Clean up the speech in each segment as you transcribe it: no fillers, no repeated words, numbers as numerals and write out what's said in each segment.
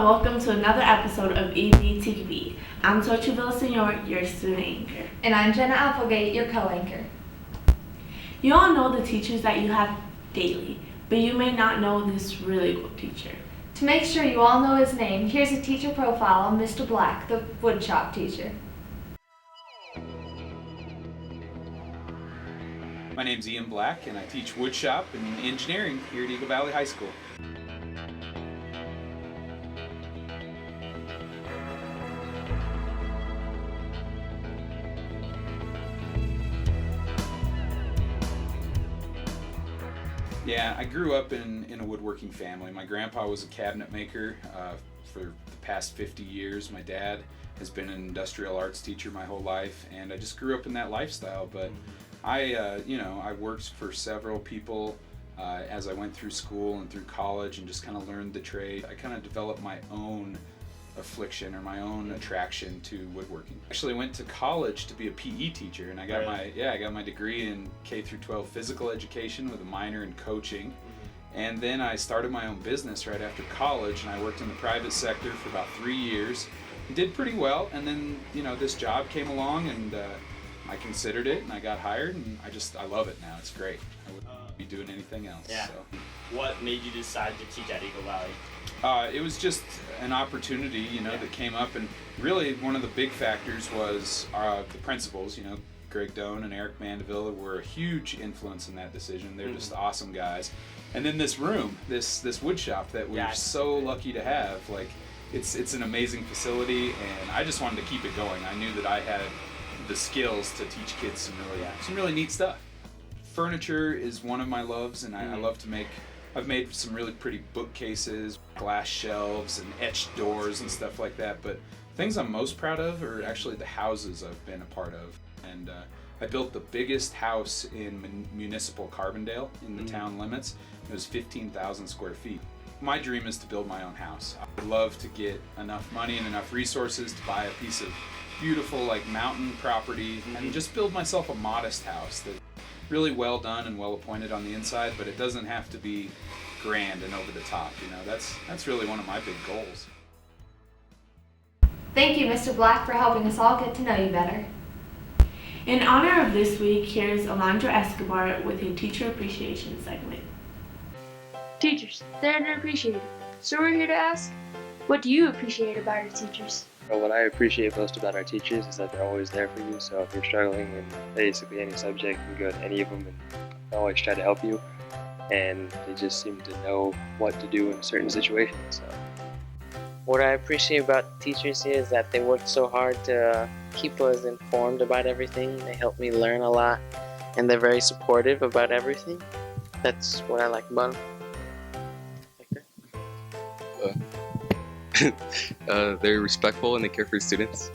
welcome to another episode of EVTV. I'm Torchy Villasenor, your student anchor. And I'm Jenna Applegate, your co-anchor. You all know the teachers that you have daily, but you may not know this really cool teacher. To make sure you all know his name, here's a teacher profile on Mr. Black, the woodshop teacher. My name's Ian Black, and I teach woodshop and engineering here at Eagle Valley High School. Yeah, I grew up in a woodworking family. My grandpa was a cabinet maker for the past 50 years. My dad has been an industrial arts teacher my whole life, and I just grew up in that lifestyle. But I worked for several people as I went through school and through college and just kind of learned the trade. I kind of developed my own affliction or my own attraction to woodworking. Actually went to college to be a PE teacher, and I got my degree in K through 12 physical education with a minor in coaching. And then I started my own business right after college, and I worked in the private sector for about 3 years. Did pretty well, and then this job came along, and I considered it, and I got hired, and I love it now. It's great. I wouldn't be doing anything else. Yeah. So. What made you decide to teach at Eagle Valley? It was just an opportunity, that came up, and really one of the big factors was the principals. Greg Doan and Eric Mandeville were a huge influence in that decision. They're just awesome guys. And then this room, this wood shop that we're so lucky to have, it's an amazing facility, and I just wanted to keep it going. I knew that I had the skills to teach kids some really neat stuff. Furniture is one of my loves, and I love to make. I've made some really pretty bookcases, glass shelves, and etched doors and stuff like that. But things I'm most proud of are actually the houses I've been a part of. And I built the biggest house in municipal Carbondale in the town limits. It was 15,000 square feet. My dream is to build my own house. I'd love to get enough money and enough resources to buy a piece of beautiful mountain property and just build myself a modest house that's really well done and well appointed on the inside, but it doesn't have to be grand and over the top. That's really one of my big goals. Thank you, Mr. Black, for helping us all get to know you better. In honor of this week, here's Alondra Escobar with a teacher appreciation segment. Teachers, they're underappreciated. So we're here to ask, what do you appreciate about your teachers? Well, what I appreciate most about our teachers is that they're always there for you. So if you're struggling in basically any subject, you can go to any of them and they always try to help you. And they just seem to know what to do in certain situations. So. What I appreciate about teachers here is that they work so hard to keep us informed about everything. They help me learn a lot, and they're very supportive about everything. That's what I like about them. They're respectful and they care for the students.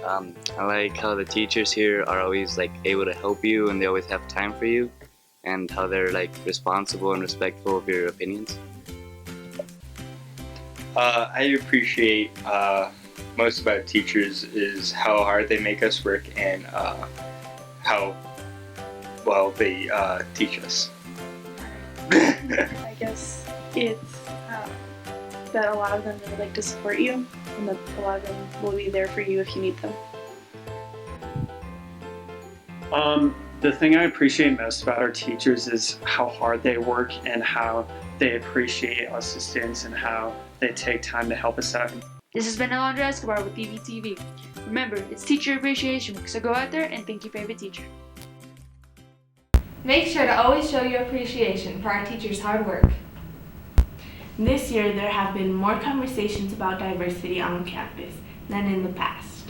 I like how the teachers here are always able to help you, and they always have time for you, and how they're responsible and respectful of your opinions. I appreciate most about teachers is how hard they make us work and how well they teach us. I guess it's that a lot of them really like to support you, and that a lot of them will be there for you if you need them. The thing I appreciate most about our teachers is how hard they work and how they appreciate us as students and how they take time to help us out. This has been Alondra Escobar with EVTV. Remember, it's Teacher Appreciation Week, so go out there and thank your favorite teacher. Make sure to always show your appreciation for our teachers' hard work. This year, there have been more conversations about diversity on campus than in the past.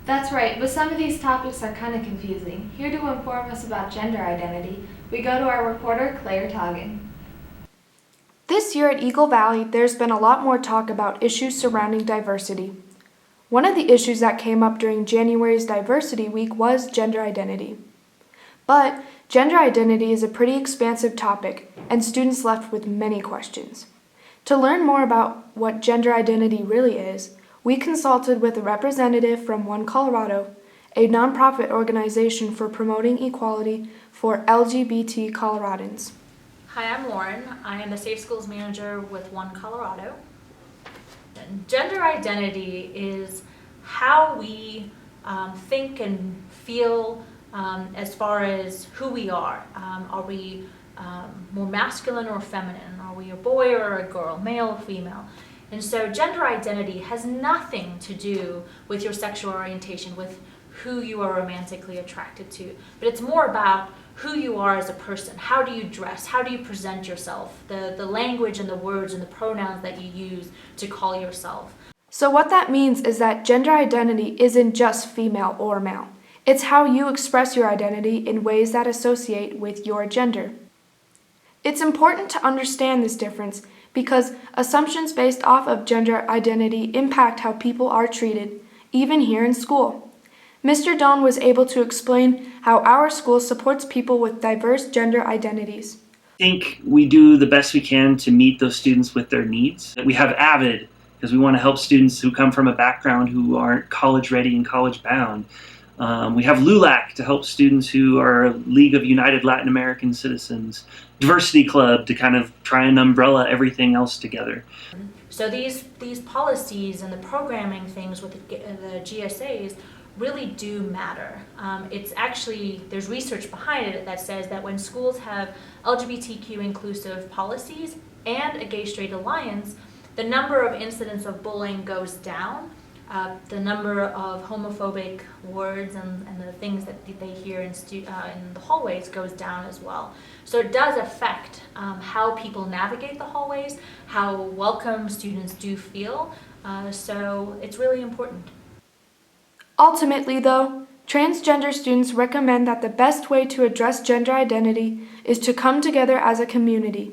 That's right, but some of these topics are kind of confusing. Here to inform us about gender identity, we go to our reporter, Claire Toggin. This year at Eagle Valley, there's been a lot more talk about issues surrounding diversity. One of the issues that came up during January's Diversity Week was gender identity. But gender identity is a pretty expansive topic, and students left with many questions. To learn more about what gender identity really is, we consulted with a representative from One Colorado, a nonprofit organization for promoting equality for LGBT Coloradans. Hi, I'm Lauren. I am the Safe Schools Manager with One Colorado. Gender identity is how we think and feel as far as who we are. Are we more masculine or feminine? Are we a boy or a girl, male or female? And so gender identity has nothing to do with your sexual orientation, with who you are romantically attracted to, but it's more about who you are as a person. How do you dress? How do you present yourself? The language and the words and the pronouns that you use to call yourself. So what that means is that gender identity isn't just female or male. It's how you express your identity in ways that associate with your gender. It's important to understand this difference because assumptions based off of gender identity impact how people are treated, even here in school. Mr. Doan was able to explain how our school supports people with diverse gender identities. I think we do the best we can to meet those students with their needs. We have AVID because we want to help students who come from a background who aren't college ready and college bound. We have LULAC to help students who are League of United Latin American Citizens. Diversity Club to kind of try and umbrella everything else together. So these policies and the programming things with the GSAs really do matter. It's actually, there's research behind it that says that when schools have LGBTQ inclusive policies and a gay-straight alliance, the number of incidents of bullying goes down. The number of homophobic words and the things that they hear in the hallways goes down as well. So it does affect how people navigate the hallways, how welcome students do feel. So it's really important. Ultimately, though, transgender students recommend that the best way to address gender identity is to come together as a community.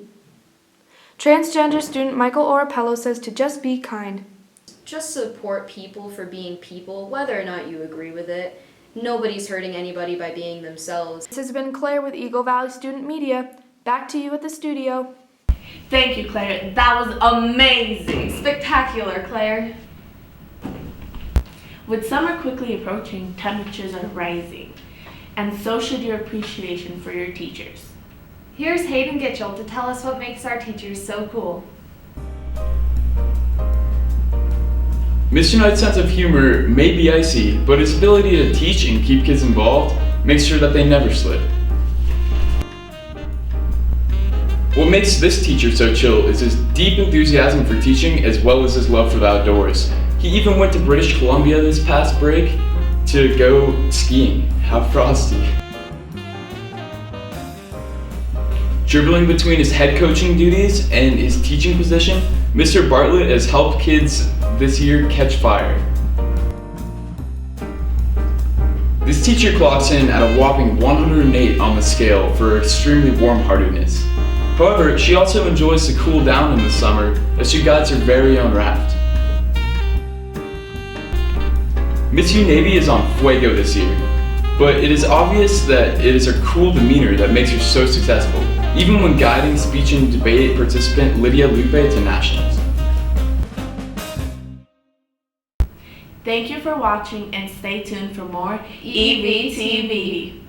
Transgender student Michael Orapello says to just be kind. Just support people for being people, whether or not you agree with it. Nobody's hurting anybody by being themselves. This has been Claire with Eagle Valley Student Media. Back to you at the studio. Thank you, Claire. That was amazing. Spectacular, Claire. With summer quickly approaching, temperatures are rising, and so should your appreciation for your teachers. Here's Hayden Gitchell to tell us what makes our teachers so cool. Mr. Knight's sense of humor may be icy, but his ability to teach and keep kids involved makes sure that they never slip. What makes this teacher so chill is his deep enthusiasm for teaching as well as his love for the outdoors. He even went to British Columbia this past break to go skiing. How frosty. Dribbling between his head coaching duties and his teaching position, Mr. Bartlett has helped kids this year catch fire. This teacher clocks in at a whopping 108 on the scale for extremely warm-heartedness. However, she also enjoys to cool down in the summer as she guides her very own raft. Miss U Navy is on fuego this year, but it is obvious that it is her cool demeanor that makes her so successful, even when guiding speech and debate participant Lydia Lupe to nationals. Thank you for watching and stay tuned for more EVTV.